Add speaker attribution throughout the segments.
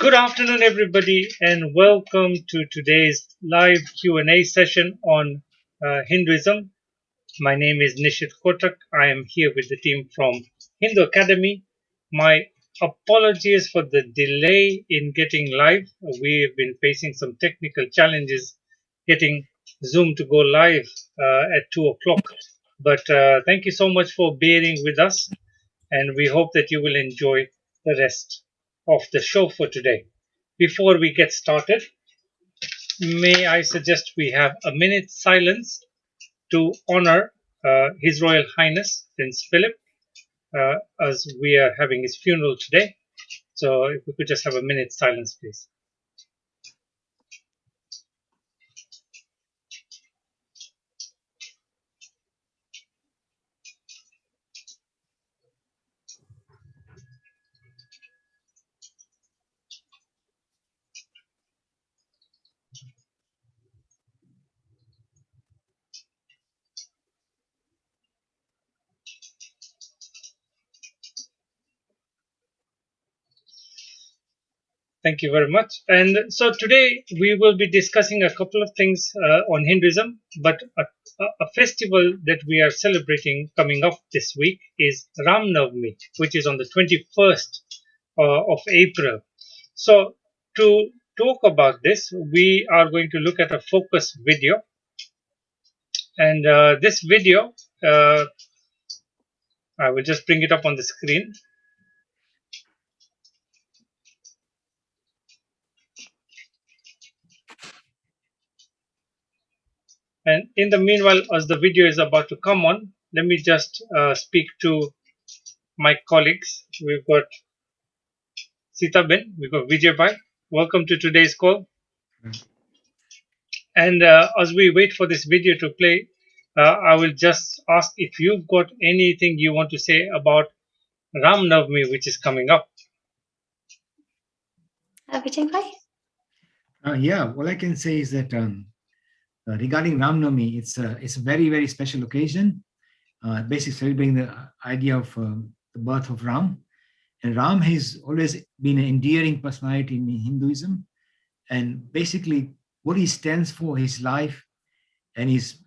Speaker 1: Good afternoon, everybody, and welcome to today's live Q&A session on Hinduism. My name is Nishit Kotak. I am here with the team from Hindu Academy. My apologies for the delay in getting live. We've been facing some technical challenges getting Zoom to go live at 2 o'clock. But thank you so much for bearing with us, and we hope that you will enjoy the rest of the show for today. Before we get started, may I suggest we have a minute silence to honor His Royal Highness Prince Philip, as we are having his funeral today. So if we could just have a minute silence, please. Thank you very much. And so today we will be discussing a couple of things on Hinduism, but a festival that we are celebrating coming up this week is Ram Navami, which is on the 21st of April. So to talk about this, we are going to look at a focus video. And this video, I will just bring it up on the screen. And in the meanwhile, as the video is about to come on, let me just speak to my colleagues. We've got Sita Ben, we've got Vijay Bhai. Welcome to today's call. And as we wait for this video to play, I will just ask if you've got anything you want to say about Ram Navami, which is coming up.
Speaker 2: Vijay Bhai?
Speaker 3: Yeah, all I can say is that regarding Ram Navami, it's a very, very special occasion, basically celebrating the idea of the birth of Ram. And Ram has always been an endearing personality in Hinduism. And basically what he stands for, his life and his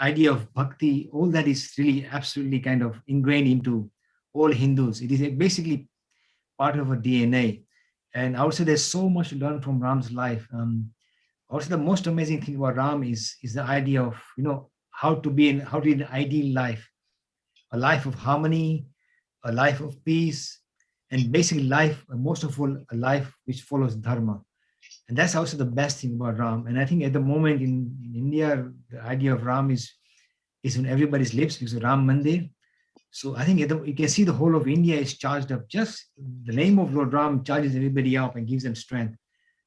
Speaker 3: idea of bhakti, all that is really absolutely kind of ingrained into all Hindus. It is basically part of our DNA. And also there's so much to learn from Ram's life. Also, the most amazing thing about Ram is the idea of, how to lead an ideal life, a life of harmony, a life of peace, and basically life, most of all, a life which follows dharma. And that's also the best thing about Ram. And I think at the moment in India, the idea of Ram is on everybody's lips because of Ram Mandir. So I think you can see the whole of India is charged up. Just the name of Lord Ram charges everybody up and gives them strength.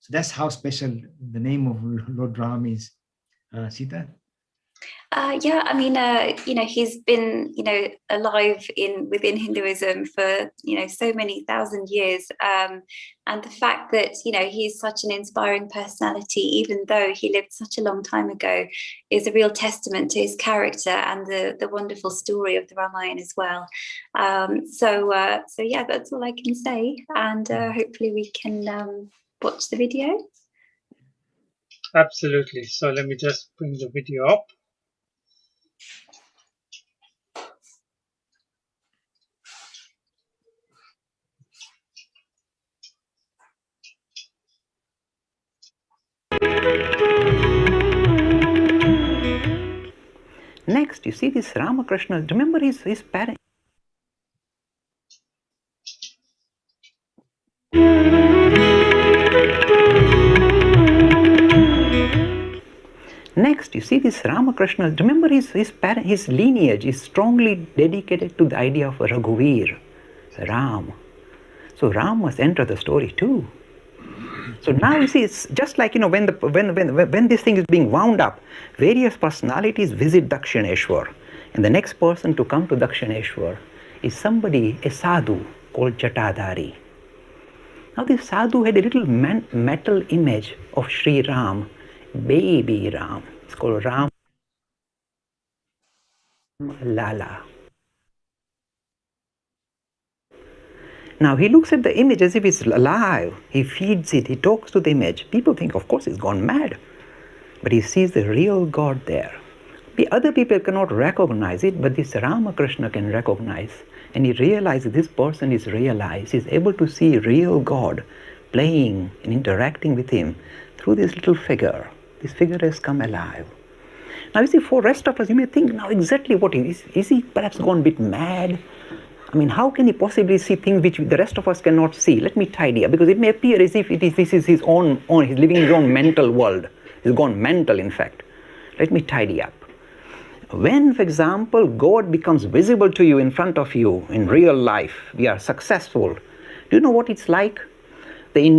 Speaker 3: So that's how special the name of Lord Ram is. Sita?
Speaker 2: Yeah, I mean, he's been, alive within Hinduism for, so many thousand years. And the fact that, he's such an inspiring personality, even though he lived such a long time ago, is a real testament to his character and the wonderful story of the Ramayana as well. So yeah, that's all I can say. And hopefully we can watch the video.
Speaker 1: Absolutely. So let me just bring the video up.
Speaker 4: Next, you see this Ramakrishna. Remember his parents. Next, you see this Ramakrishna. Remember his lineage is strongly dedicated to the idea of Raghuveer, Ram. So Ram must enter the story too. So now you see, it's just like when this thing is being wound up, various personalities visit Dakshineshwar, and the next person to come to Dakshineshwar is somebody, a sadhu called Jatadhari. Now this sadhu had a little metal image of Sri Ram, baby Ram. It's called Ram Lala. Now he looks at the image as if it's alive. He feeds it, he talks to the image. People think, of course, he's gone mad. But he sees the real God there. The other people cannot recognize it, but this Ramakrishna can recognize. And he realizes this person is realized. He's able to see real God playing and interacting with him through this little figure. This figure has come alive. Now you see, for the rest of us, you may think, now exactly what is he perhaps gone a bit mad? I mean, how can he possibly see things which the rest of us cannot see? Let me tidy up, because it may appear as if this is his own, he's living in his own mental world. He's gone mental, in fact. Let me tidy up. When, for example, God becomes visible to you in front of you in real life, we are successful. Do you know what it's like? The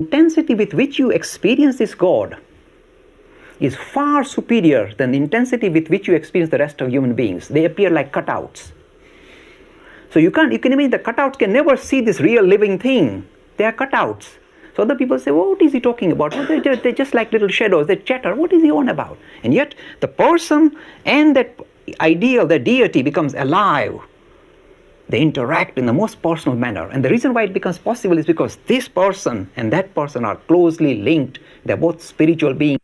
Speaker 4: intensity with which you experience this God is far superior than the intensity with which you experience the rest of human beings. They appear like cutouts. So you can imagine the cutouts can never see this real living thing. They are cutouts. So other people say, well, what is he talking about? Well, they're just like little shadows. They chatter. What is he on about? And yet the person and that ideal, the deity becomes alive. They interact in the most personal manner. And the reason why it becomes possible is because this person and that person are closely linked. They're both spiritual beings.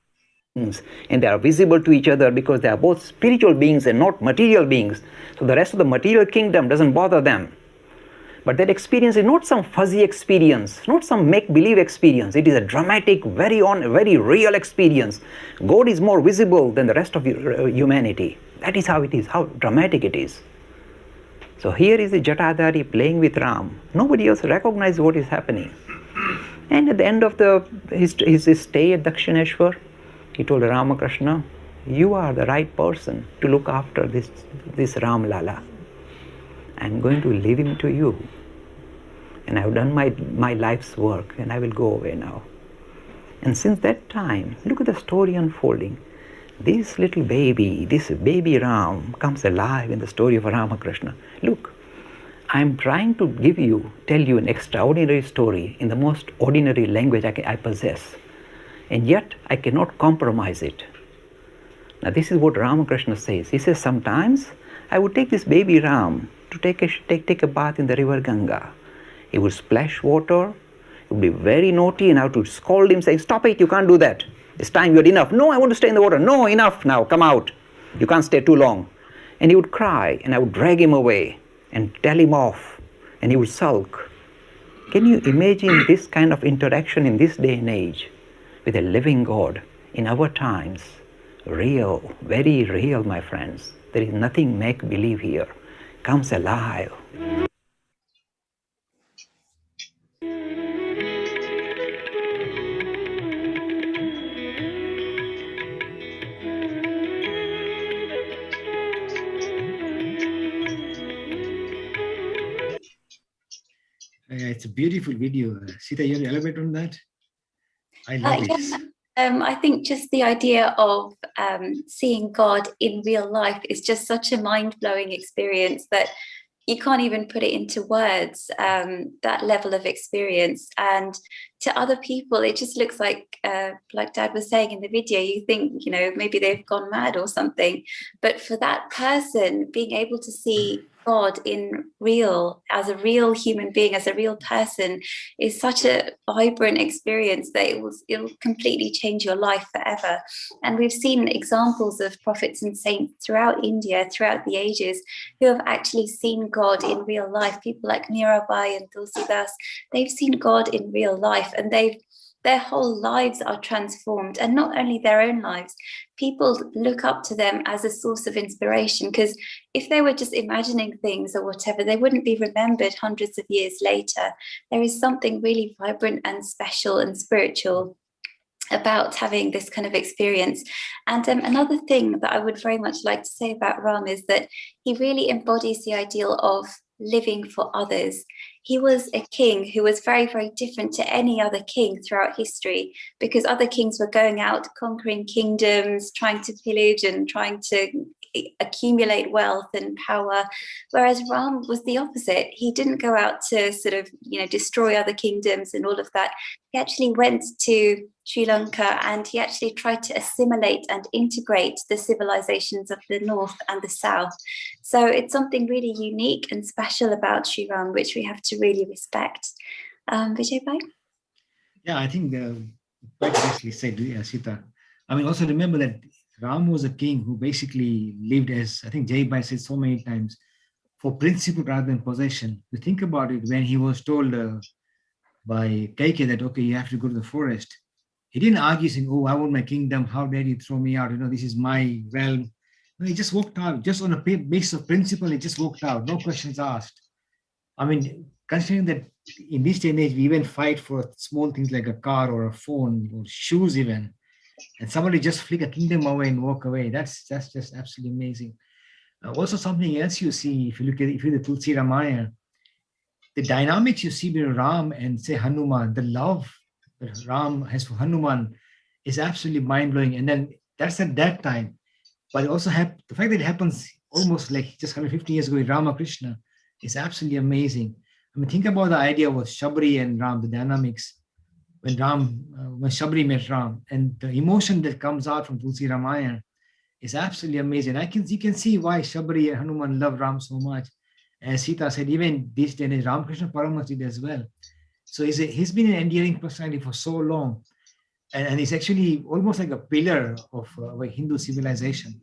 Speaker 4: And they are visible to each other because they are both spiritual beings and not material beings. So the rest of the material kingdom doesn't bother them. But that experience is not some fuzzy experience, not some make-believe experience. It is a dramatic, very real experience. God is more visible than the rest of humanity. That is how it is, how dramatic it is. So here is the Jatadhari playing with Ram. Nobody else recognizes what is happening. And at the end of his stay at Dakshineshwar, he told Ramakrishna, you are the right person to look after this Ram Lala. I'm going to leave him to you. And I've done my life's work, and I will go away now. And since that time, look at the story unfolding. This little baby, this baby Ram comes alive in the story of Ramakrishna. Look, I'm trying to tell you an extraordinary story in the most ordinary language I possess. And yet, I cannot compromise it. Now this is what Ramakrishna says. He says, sometimes I would take this baby Ram to take a bath in the river Ganga. He would splash water, he would be very naughty, and I would scold him, saying, stop it, you can't do that. It's time, you had enough. No, I want to stay in the water. No, enough now, come out. You can't stay too long. And he would cry, and I would drag him away and tell him off, and he would sulk. Can you imagine this kind of interaction in this day and age with a living God in our times? Real, very real, my friends. There is nothing make-believe here. Comes alive.
Speaker 3: It's a beautiful video. Sita, you want to elaborate on that? I love this.
Speaker 2: I think just the idea of seeing God in real life is just such a mind-blowing experience that you can't even put it into words, that level of experience. And to other people, it just looks like Dad was saying in the video, you think, maybe they've gone mad or something. But for that person, being able to see God as a real human being, as a real person, is such a vibrant experience that it'll completely change your life forever. And we've seen examples of prophets and saints throughout India, throughout the ages, who have actually seen God in real life. People like Mirabai and Tulsidas, they've seen God in real life, and their whole lives are transformed. And not only their own lives, people look up to them as a source of inspiration, because if they were just imagining things or whatever, they wouldn't be remembered hundreds of years later. There is something really vibrant and special and spiritual about having this kind of experience. And another thing that I would very much like to say about Ram is that he really embodies the ideal of living for others. He was a king who was very, very different to any other king throughout history, because other kings were going out, conquering kingdoms, trying to pillage and trying to accumulate wealth and power, whereas Ram was the opposite. He didn't go out to sort of destroy other kingdoms and all of that. He actually went to Sri Lanka, and he actually tried to assimilate and integrate the civilizations of the north and the south. So it's something really unique and special about Sri Ram, which we have to really respect. Vijay Bhai?
Speaker 3: Yeah, I think quite nicely said, Sita. I mean, also remember that Ram was a king who basically lived, as I think Jai Bhai said so many times, for principle rather than possession. You think about it, when he was told by Kaikeyi that, okay, you have to go to the forest, he didn't argue saying, oh, I want my kingdom, how dare you throw me out, this is my realm. No, he just walked out, just on a basis of principle, he just walked out, no questions asked. I mean, considering that in this day and age, we even fight for small things like a car or a phone or shoes even, and somebody just flick a kingdom away and walk away. That's just absolutely amazing. Also, something else you see, if you read the Tulsi Ramayana, the dynamics you see between Ram and say Hanuman, the love that Ram has for Hanuman is absolutely mind-blowing. And then that's at that time. But also the fact that it happens almost like just 150 years ago with Ramakrishna is absolutely amazing. I mean, think about the idea of Shabri and Ram, the dynamics when Shabri met Ram, and the emotion that comes out from Tulsi Ramayana is absolutely amazing. You can see why Shabri and Hanuman love Ram so much. As Sita said, even this day, Ramakrishna Paramahansa did as well. So he's been an endearing personality for so long. And he's actually almost like a pillar of a Hindu civilization.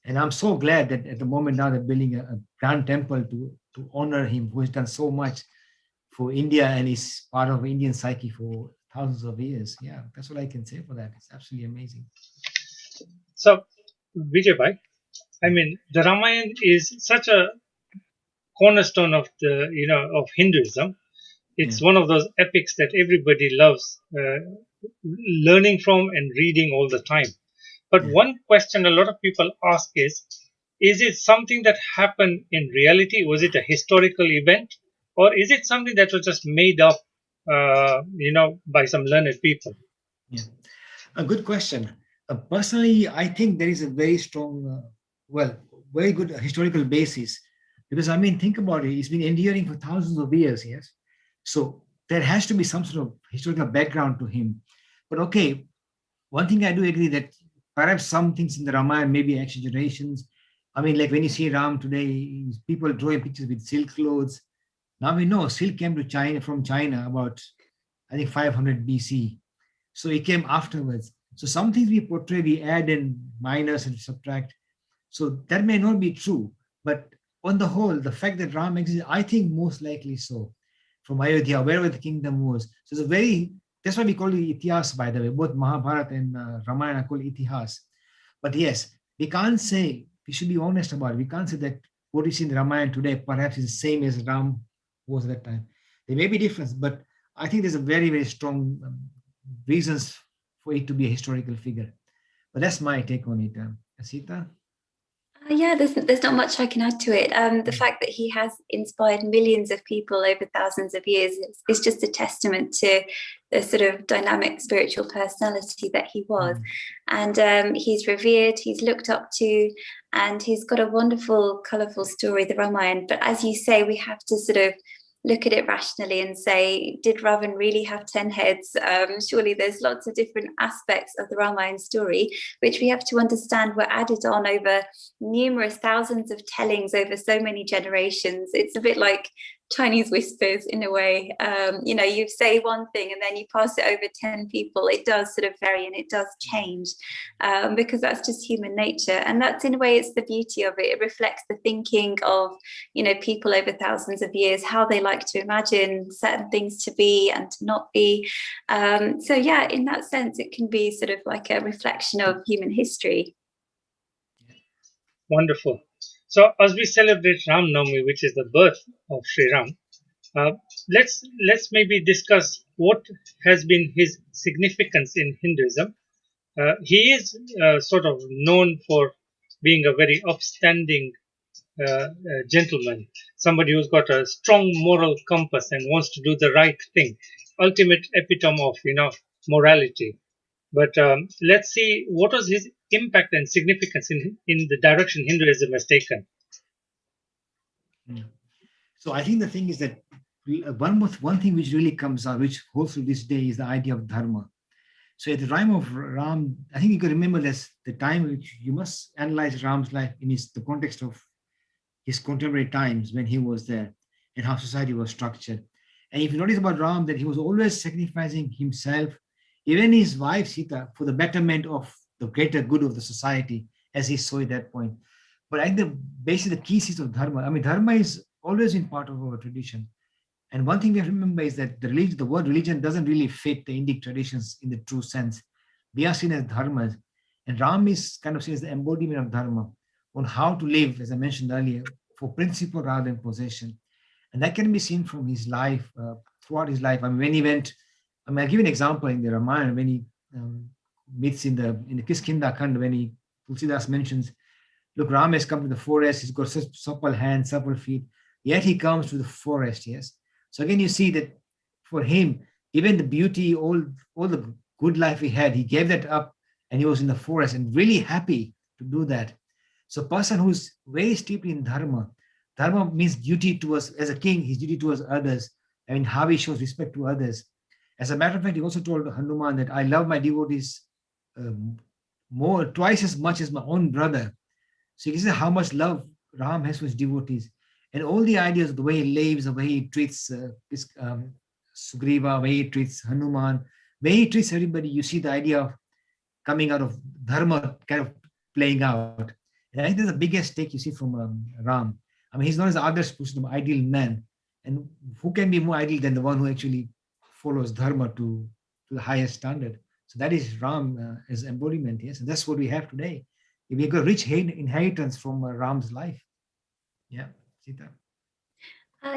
Speaker 3: And I'm so glad that at the moment now they're building a grand temple to honor him, who has done so much for India and is part of Indian psyche for thousands of years. Yeah, that's what I can say for that. It's absolutely amazing.
Speaker 1: So, Vijay Bhai, I mean, the Ramayana is such a cornerstone of of Hinduism. It's one of those epics that everybody loves learning from and reading all the time. But one question a lot of people ask is it something that happened in reality? Was it a historical event? Or is it something that was just made up, by some learned people?
Speaker 3: Yeah, a good question. Personally, I think there is a very strong, very good historical basis. Because, I mean, think about it. It's been enduring for thousands of years, yes? So there has to be some sort of historical background to him. But okay, one thing I do agree that perhaps some things in the Ramayana may be exaggerations. I mean, like when you see Ram today, people drawing pictures with silk clothes. Now we know silk came to from China about, I think, 500 BC. So it came afterwards. So some things we portray, we add and minus and subtract. So that may not be true. But on the whole, the fact that Ram exists, I think most likely so, from Ayodhya, wherever the kingdom was. So that's why we call it Itihas, by the way. Both Mahabharata and Ramayana are called Itihas. But yes, we can't say, we should be honest about it. We can't say that what we see in the Ramayana today perhaps is the same as Ram was at that time. There may be difference, but I think there's a very, very strong reasons for it to be a historical figure. But that's my take on it. Sita?
Speaker 2: Yeah, there's not much I can add to it. The fact that he has inspired millions of people over thousands of years is just a testament to the sort of dynamic spiritual personality that he was. And he's revered, he's looked up to, and he's got a wonderful, colourful story, the Ramayana. But as you say, we have to sort of look at it rationally and say, did Ravan really have 10 heads? Surely there's lots of different aspects of the Ramayana story, which we have to understand were added on over numerous thousands of tellings over so many generations. It's a bit like Chinese whispers in a way. You say one thing and then you pass it over 10 people. It does sort of vary and it does change because that's just human nature. And that's, in a way, it's the beauty of it. It reflects the thinking of, people over thousands of years, how they like to imagine certain things to be and to not be. So yeah, in that sense, it can be sort of like a reflection of human history.
Speaker 1: Wonderful. So as we celebrate Ram Navami, which is the birth of Sri Ram, let's maybe discuss what has been his significance in Hinduism. He is sort of known for being a very upstanding gentleman, somebody who's got a strong moral compass and wants to do the right thing, ultimate epitome of morality. But let's see what was his impact and significance in the direction Hinduism has taken.
Speaker 3: So I think the thing is that one thing which really comes out, which holds to this day, is the idea of dharma. So at the time of Ram, I think you can remember this, the time which you must analyze Ram's life in the context of his contemporary times when he was there and how society was structured. And if you notice about Ram, that he was always sacrificing himself, even his wife Sita, for the betterment of the greater good of the society, as he saw at that point. But I think basically the key seeds of Dharma, I mean, Dharma is always been part of our tradition. And one thing we have to remember is that the word religion doesn't really fit the Indic traditions in the true sense. We are seen as dharmas, and Ram is kind of seen as the embodiment of dharma on how to live, as I mentioned earlier, for principle rather than possession. And that can be seen from his life, throughout his life. I mean, when he went, I mean, I'll give you an example in the Ramayana when he meets in the Kiskindha Khand, when he Tulsidas mentions, look, Ram has come to the forest, he's got such supple hands, supple feet, yet he comes to the forest, yes. So again, you see that for him, even the beauty, all the good life he had, he gave that up and he was in the forest and really happy to do that. So a person who's very steeped in dharma, dharma means duty towards, as a king, his duty towards others. I mean, how he shows respect to others. As a matter of fact, he also told Hanuman that I love my devotees twice as much as my own brother. So you can see how much love Ram has for his devotees. And all the ideas of the way he lives, the way he treats Sugriva, the way he treats Hanuman, the way he treats everybody, you see the idea of coming out of dharma kind of playing out. And I think that's the biggest take you see from Ram. I mean, he's not as others Purushottam, ideal man. And who can be more ideal than the one who actually follows dharma to the highest standard? So that is Ram as embodiment, yes. And that's what we have today. We got rich inheritance from Ram's life. Yeah. Sita.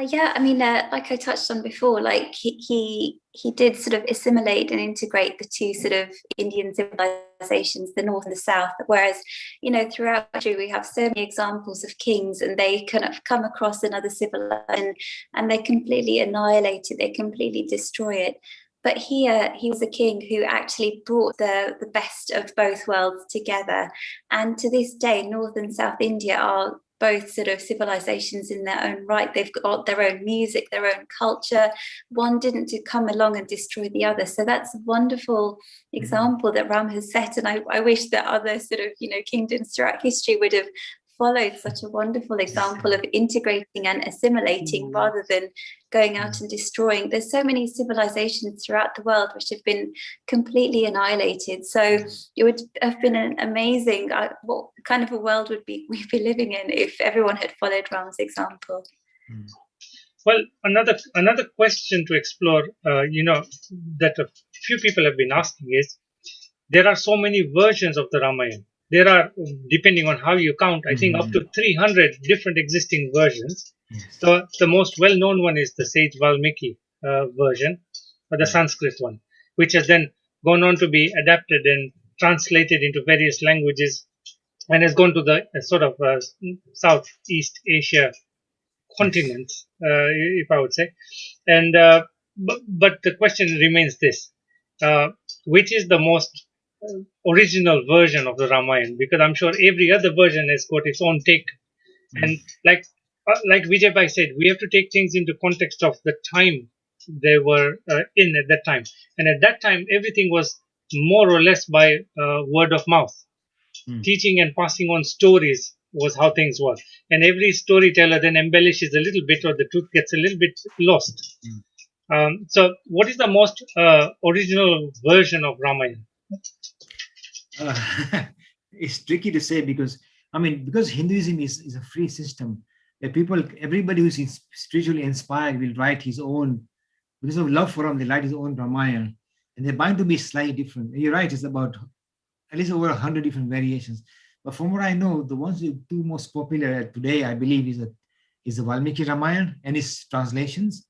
Speaker 2: Yeah, I mean, like I touched on before, like he did sort of assimilate and integrate the two sort of Indian civilizations, the north and the south. Whereas, you know, throughout history we have so many examples of kings, and they kind of come across another civilization and they completely annihilate it, they completely destroy it. But here he was a king who actually brought the best of both worlds together. And to this day, North and South India are both sort of civilizations in their own right. They've got their own music, their own culture. One didn't come along and destroy the other. So that's a wonderful example that Ram has set. And I wish that other sort of, you know, kingdoms throughout history would have followed such a wonderful example of integrating and assimilating rather than going out and destroying. There's so many civilizations throughout the world which have been completely annihilated. So it would have been an amazing, what kind of a world would we be living in if everyone had followed Ram's example?
Speaker 1: Well, another question to explore, that a few people have been asking is, there are so many versions of the Ramayana. There are, depending on how you count, I think up to 300 different existing versions. So the most well-known one is the sage Valmiki version, or the Sanskrit one, which has then gone on to be adapted and translated into various languages and has gone to the sort of Southeast Asia continent, if I would say. And but the question remains this: which is the most original version of the Ramayana? Because I'm sure every other version has got its own take. And like Vijay Bhai said, we have to take things into context of the time they were in at that time. And at that time, everything was more or less by word of mouth. Teaching and passing on stories was how things were. And every storyteller then embellishes a little bit, or the truth gets a little bit lost. So what is the most original version of Ramayana?
Speaker 3: It's tricky to say because Hinduism is a free system where everybody who's spiritually inspired will write his own, because of love for Ram, they write his own Ramayana, and they're bound to be slightly different. You're right, it's about at least over 100 different variations. But from what I know, the two most popular today, I believe, is the Valmiki Ramayana and its translations,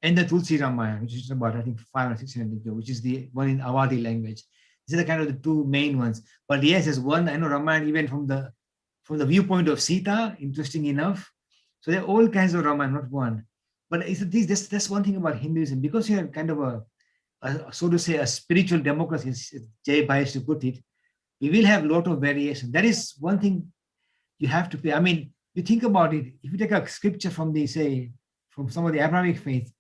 Speaker 3: and the Tulsi Ramayana, which is about, I think, 500 or 600 ago, which is the one in Awadhi language. These are kind of the two main ones. But yes, there's one, I know Ramayana even from the viewpoint of Sita, interesting enough. So there are all kinds of Ramayana, not one. But that's one thing about Hinduism, because you have kind of a so to say, a spiritual democracy, as Jay Bhai used to put it, we will have a lot of variation. That is one thing you have to pay. I mean, you think about it, if you take a scripture from some of the Abrahamic faith,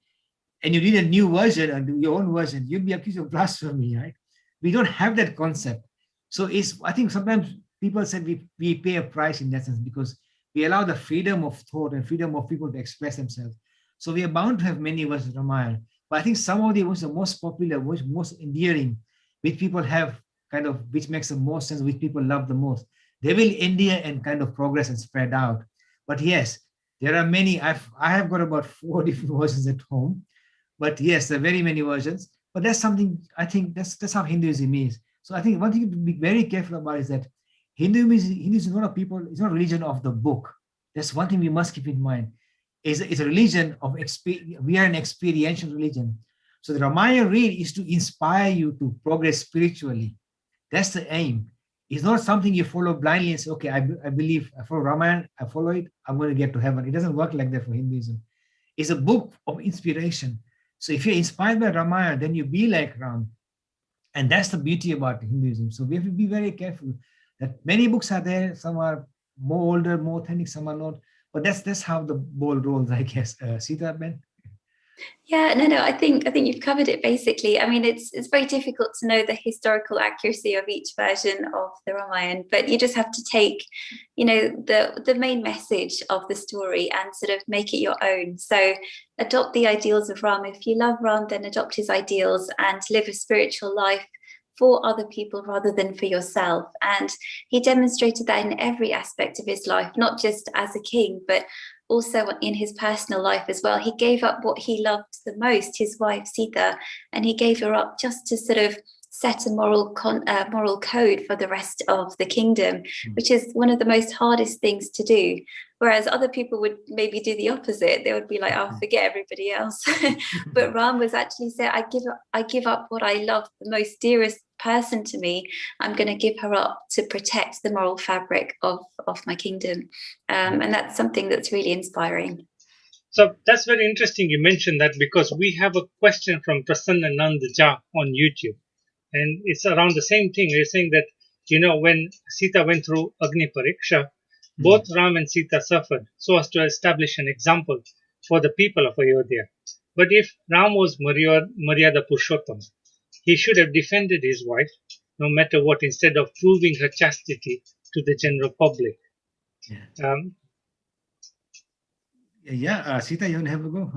Speaker 3: and you read a new version and do your own version, you'd be accused of blasphemy, right? we don't have that concept. So I think sometimes people said we pay a price in that sense because we allow the freedom of thought and freedom of people to express themselves. So we are bound to have many versions of Ramayana. But I think some of the versions are most popular, most endearing, which people have kind of, which makes the most sense, which people love the most. They will endear and kind of progress and spread out. But yes, there are many. I have got about 4 different versions at home. But yes, there are very many versions. But that's something, I think that's how Hinduism is. So I think one thing to be very careful about is that Hinduism is not a people, it's not a religion of the book. That's one thing we must keep in mind. It's a religion of we are an experiential religion. So the Ramayana read is to inspire you to progress spiritually. That's the aim. It's not something you follow blindly and say, okay, I believe, I follow Ramayana, I follow it, I'm going to get to heaven. It doesn't work like that for Hinduism. It's a book of inspiration. So if you're inspired by Ramayana, then you be like Ram. And that's the beauty about Hinduism. So we have to be very careful that many books are there. Some are more older, more authentic, some are not. But that's how the ball rolls, I guess. Sita, Ben?
Speaker 2: Yeah, no, I think you've covered it basically. I mean, it's very difficult to know the historical accuracy of each version of the Ramayana, but you just have to take, the main message of the story and sort of make it your own. So adopt the ideals of Ram. If you love Ram, then adopt his ideals and live a spiritual life for other people rather than for yourself. And he demonstrated that in every aspect of his life, not just as a king, but also in his personal life as well. He gave up what he loved the most, his wife Sita, and he gave her up just to sort of set a moral code for the rest of the kingdom, which is one of the most hardest things to do. Whereas other people would maybe do the opposite. They would be like, "Oh, forget everybody else." But Ram was actually saying, I give up what I love, the most dearest person to me. I'm going to give her up to protect the moral fabric of my kingdom. And that's something that's really inspiring.
Speaker 1: So that's very interesting you mentioned that, because we have a question from Prasanna Nand Jha on YouTube. And it's around the same thing. They're saying that, when Sita went through Agni Pariksha, both Ram and Sita suffered so as to establish an example for the people of Ayodhya. But if Ram was Maryada Purushottam, he should have defended his wife, no matter what, instead of proving her chastity to the general public.
Speaker 3: Sita, you want to have a go?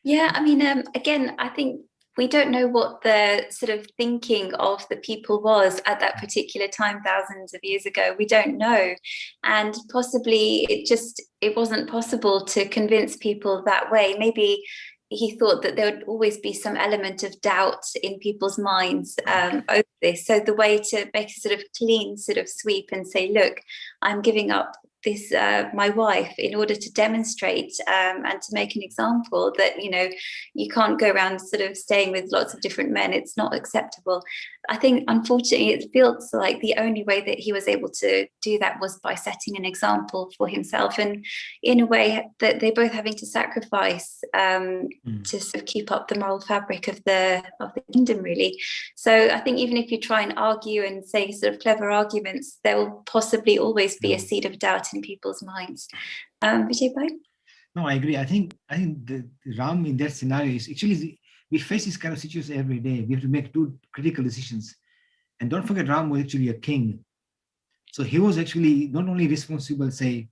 Speaker 2: Yeah, I mean, again, I think we don't know what the sort of thinking of the people was at that particular time, thousands of years ago. We don't know. And possibly it wasn't possible to convince people that way. Maybe he thought that there would always be some element of doubt in people's minds over this. So the way to make a sort of clean sort of sweep and say, look, I'm giving up this my wife in order to demonstrate and to make an example that you can't go around sort of staying with lots of different men. It's not acceptable. I think unfortunately it feels like the only way that he was able to do that was by setting an example for himself, and in a way that they're both having to sacrifice to sort of keep up the moral fabric of the kingdom, really. So I think even if you try and argue and say sort of clever arguments, there will possibly always be a seed of doubt in people's minds. Vijay Bhai?
Speaker 3: No, I agree. I think the Ram in that scenario is actually, we face this kind of situation every day. We have to make two critical decisions. And don't forget, Ram was actually a king. So he was actually not only responsible, say,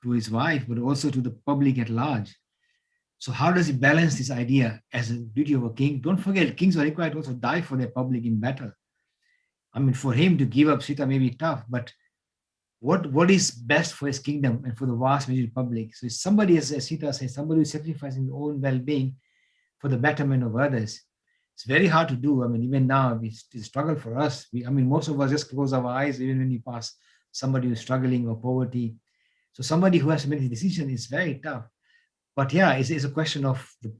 Speaker 3: to his wife, but also to the public at large. So how does he balance this idea as a duty of a king? Don't forget, kings are required to also die for their public in battle. I mean, for him to give up Sita may be tough, but what is best for his kingdom and for the vast majority public? So if somebody, as Sita says, somebody who's sacrificing their own well-being for the betterment of others, it's very hard to do. I mean, even now, it's a struggle for us. Most of us just close our eyes even when we pass somebody who's struggling or poverty. So somebody who has to make the decision is very tough. But yeah, it's a question of the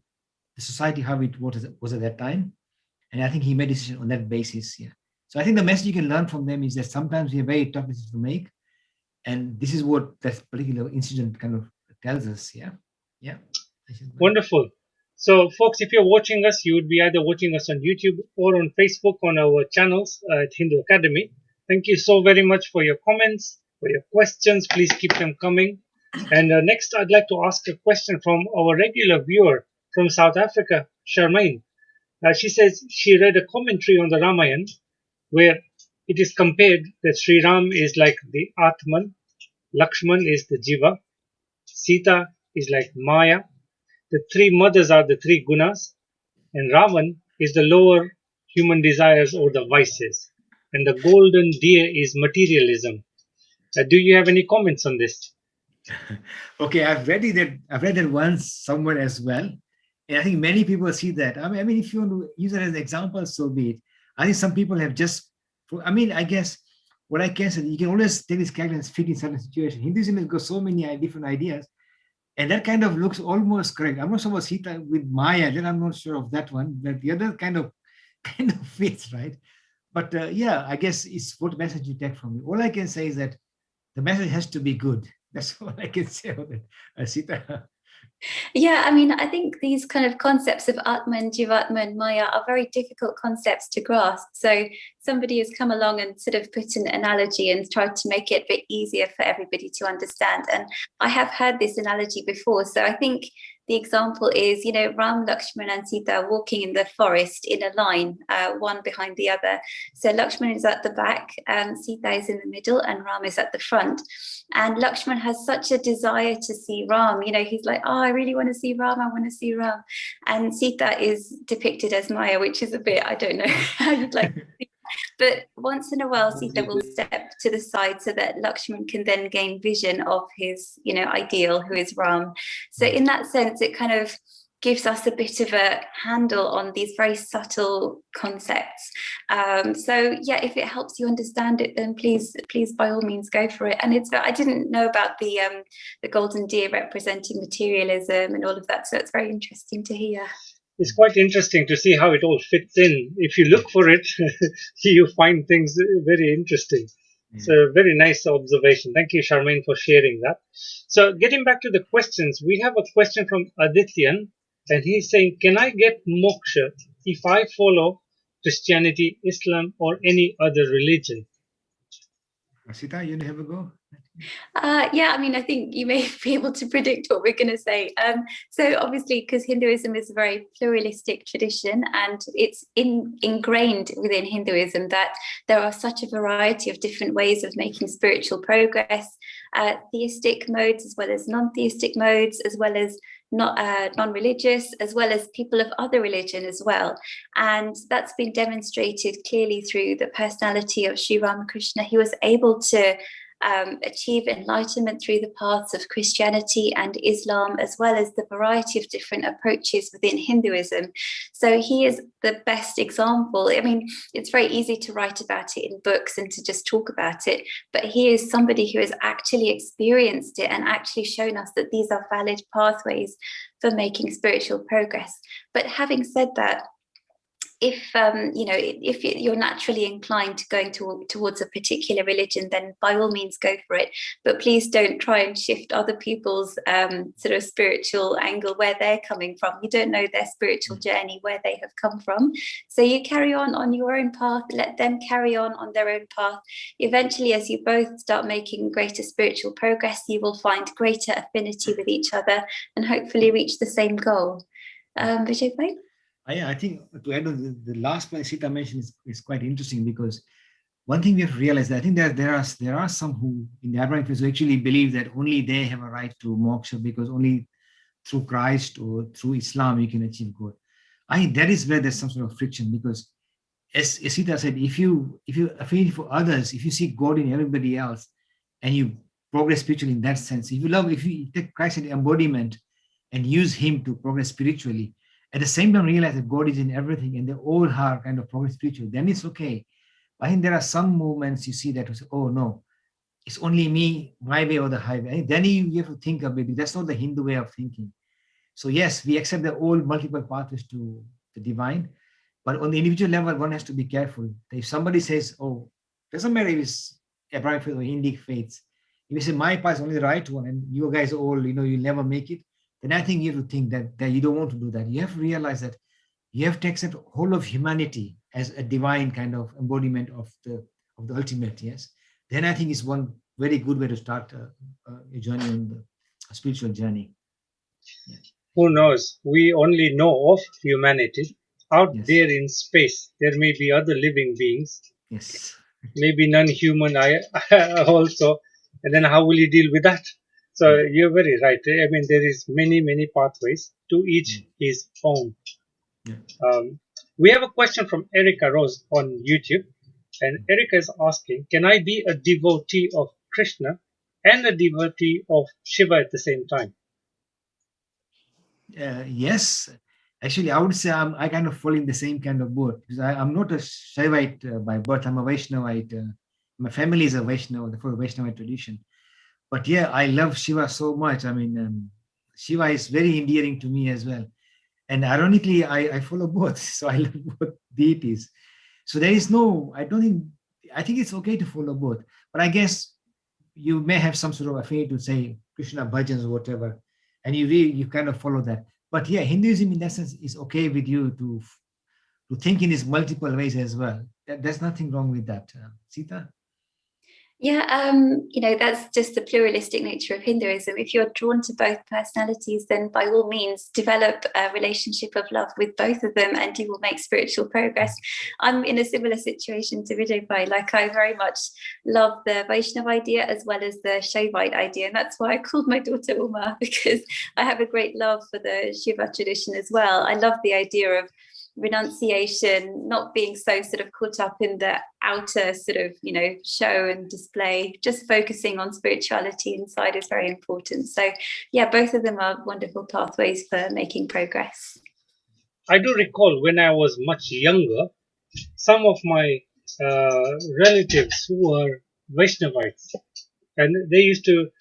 Speaker 3: society, how it was at that time. And I think he made a decision on that basis. Yeah. So I think the message you can learn from them is that sometimes we have very tough decisions to make. And this is what that particular incident kind of tells us. Yeah. Yeah.
Speaker 1: Wonderful. So, folks, if you're watching us, you would be either watching us on YouTube or on Facebook on our channels at Hindu Academy. Thank you so very much for your comments, for your questions. Please keep them coming. And next, I'd like to ask a question from our regular viewer from South Africa, Charmaine. She says she read a commentary on the Ramayana where it is compared that Sri Ram is like the Atman, Lakshman is the Jiva, Sita is like Maya, the three mothers are the three gunas, and Ravan is the lower human desires or the vices, and the golden deer is materialism. Do you have any comments on this?
Speaker 3: Okay, I've read that once somewhere as well. And I think many people see that. I mean, if you want to use it as an example, so be it. I think some people have just, I mean, I guess what I can say, you can always take this character and fit in certain situations. Hinduism has got so many different ideas, and that kind of looks almost correct. I'm not sure about Sita with Maya, then I'm not sure of that one, but the other kind of fits, right? But yeah, I guess it's what message you take from me. All I can say is that the message has to be good. That's all I can say about it, Sita.
Speaker 2: Yeah, I mean, I think these kind of concepts of Atman, Jivatma, and Maya are very difficult concepts to grasp. So somebody has come along and sort of put an analogy and tried to make it a bit easier for everybody to understand. And I have heard this analogy before. So I think the example is, you know, Ram, Lakshman, and Sita walking in the forest in a line, one behind the other. So Lakshman is at the back, Sita is in the middle, and Ram is at the front. And Lakshman has such a desire to see Ram. You know, he's like, oh, I really want to see Ram. I want to see Ram. And Sita is depicted as Maya, which is a bit, I don't know how you'd like to see. But once in a while, Sita will step to the side so that Lakshman can then gain vision of his, you know, ideal, who is Ram. So in that sense, it kind of gives us a bit of a handle on these very subtle concepts. So yeah, if it helps you understand it, then please by all means go for it. And I didn't know about the golden deer representing materialism and all of that, so it's very interesting to hear.
Speaker 1: It's quite interesting to see how it all fits in. If you look for it, you find things very interesting. It's a very nice observation. Thank you, Charmaine, for sharing that. So getting back to the questions, we have a question from Adityan, and he's saying, can I get moksha if I follow Christianity, Islam, or any other religion?
Speaker 3: Sita, you have a go?
Speaker 2: Yeah, I mean, I think you may be able to predict what we're going to say. So obviously, because Hinduism is a very pluralistic tradition, and it's ingrained within Hinduism that there are such a variety of different ways of making spiritual progress, theistic modes as well as non-theistic modes, as well as non-religious, as well as people of other religion as well. And that's been demonstrated clearly through the personality of Sri Ramakrishna. He was able to achieve enlightenment through the paths of Christianity and Islam, as well as the variety of different approaches within Hinduism. So he is the best example. I mean, it's very easy to write about it in books and to just talk about it, but he is somebody who has actually experienced it and actually shown us that these are valid pathways for making spiritual progress. But having said that, if if you're naturally inclined to going towards a particular religion, then by all means go for it. But please don't try and shift other people's sort of spiritual angle where they're coming from. You don't know their spiritual journey, where they have come from. So you carry on your own path, let them carry on their own path. Eventually, as you both start making greater spiritual progress, you will find greater affinity with each other and hopefully reach the same goal. Vijay bhai?
Speaker 3: I think to add on the last point Sita mentioned is quite interesting, because one thing we have realized, I think that there are some who in the Abrahamic faith who actually believe that only they have a right to moksha, because only through Christ or through Islam you can achieve God. I think that is where there's some sort of friction, because as Sita said, if you feel for others, if you see God in everybody else and you progress spiritually in that sense, if you take Christ as an embodiment and use him to progress spiritually, at the same time realize that God is in everything and they all are kind of progress spiritual, then it's okay. I think there are some movements you see that, oh no, it's only me, my way or the highway. Then you have to think a bit. That's not the Hindu way of thinking. So yes, we accept the all multiple pathways to the divine, but on the individual level, one has to be careful. If somebody says, oh, doesn't matter if it's Abrahamic faith or Indic faiths, if you say my path is only the right one and you guys all, you'll never make it, then I think you have to think that you don't want to do that. You have to realize that you have to accept whole of humanity as a divine kind of embodiment of the ultimate, yes. Then I think it's one very good way to start a journey on the spiritual journey. Yeah.
Speaker 1: Who knows? We only know of humanity. out
Speaker 3: Yes.
Speaker 1: there in space, there may be other living beings,
Speaker 3: Yes.
Speaker 1: maybe non-human also, and then how will you deal with that? So
Speaker 3: Yeah.
Speaker 1: you're very right. I mean, there is many pathways, to each his own.
Speaker 3: Yeah.
Speaker 1: We have a question from Erica Rose on YouTube, and Erica is asking, can I be a devotee of Krishna and a devotee of Shiva at the same time?
Speaker 3: Yes. Actually, I would say I kind of fall in the same kind of boat, because I'm not a Shaivite by birth. I'm a Vaishnavite. My family is a Vaishnava, the full Vaishnava tradition. But yeah, I love Shiva so much. I mean, Shiva is very endearing to me as well. And ironically, I follow both. So I love both deities. So there is no, I think it's okay to follow both. But I guess you may have some sort of affinity to say Krishna bhajans or whatever, and you kind of follow that. But yeah, Hinduism in that sense is okay with you to think in these multiple ways as well. There's nothing wrong with that. Sita?
Speaker 2: Yeah, that's just the pluralistic nature of Hinduism. If you're drawn to both personalities, then by all means develop a relationship of love with both of them and you will make spiritual progress. I'm in a similar situation to Vijay Bhai. Like, I very much love the Vaishnav idea as well as the Shaivite idea. And that's why I called my daughter Uma, because I have a great love for the Shiva tradition as well. I love the idea of renunciation, not being so sort of caught up in the outer sort of, show and display, just focusing on spirituality inside is very important. So yeah, both of them are wonderful pathways for making progress.
Speaker 1: I do recall when I was much younger, some of my relatives who were Vaishnavites, and they used to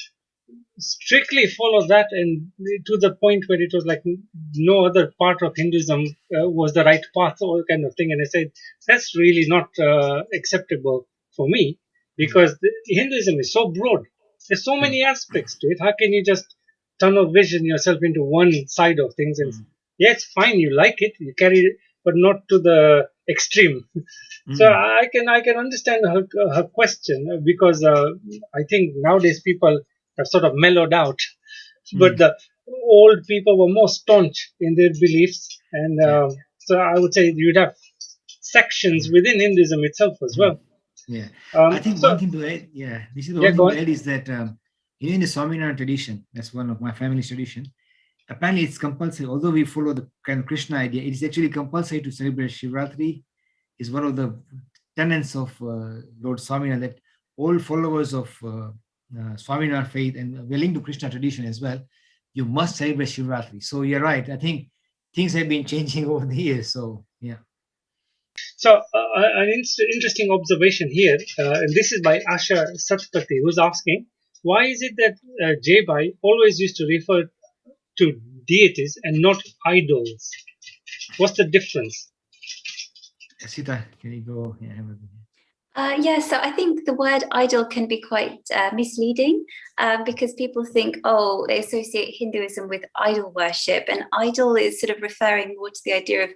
Speaker 1: strictly follow that, and to the point where it was like no other part of Hinduism was the right path or kind of thing. And I said, that's really not acceptable for me, because Hinduism is so broad. There's so many aspects to it. How can you just tunnel vision yourself into one side of things? And yeah, it's fine, you like it, you carry it, but not to the extreme. So I can understand her question, because I think nowadays people have sort of mellowed out, but the old people were more staunch in their beliefs, and so I would say you'd have sections within Hinduism itself as well.
Speaker 3: Yeah, I think one thing to add, this is the one thing to add is that in the Swaminarayan tradition, that's one of my family's tradition, apparently it's compulsory, although we follow the kind of Krishna idea, it is actually compulsory to celebrate Shivratri. Is one of the tenets of Lord Swaminarayan, that all followers of Swaminarayan faith, and we're linked to Krishna tradition as well, you must celebrate Shivratri. So you're right. I think things have been changing over the years. So yeah.
Speaker 1: So an interesting observation here, and this is by Asha Satpati, who's asking, why is it that J-Bhai always used to refer to deities and not idols? What's the difference?
Speaker 3: Sita, can you go?
Speaker 2: So I think the word idol can be quite misleading, because people think, they associate Hinduism with idol worship, and idol is sort of referring more to the idea of,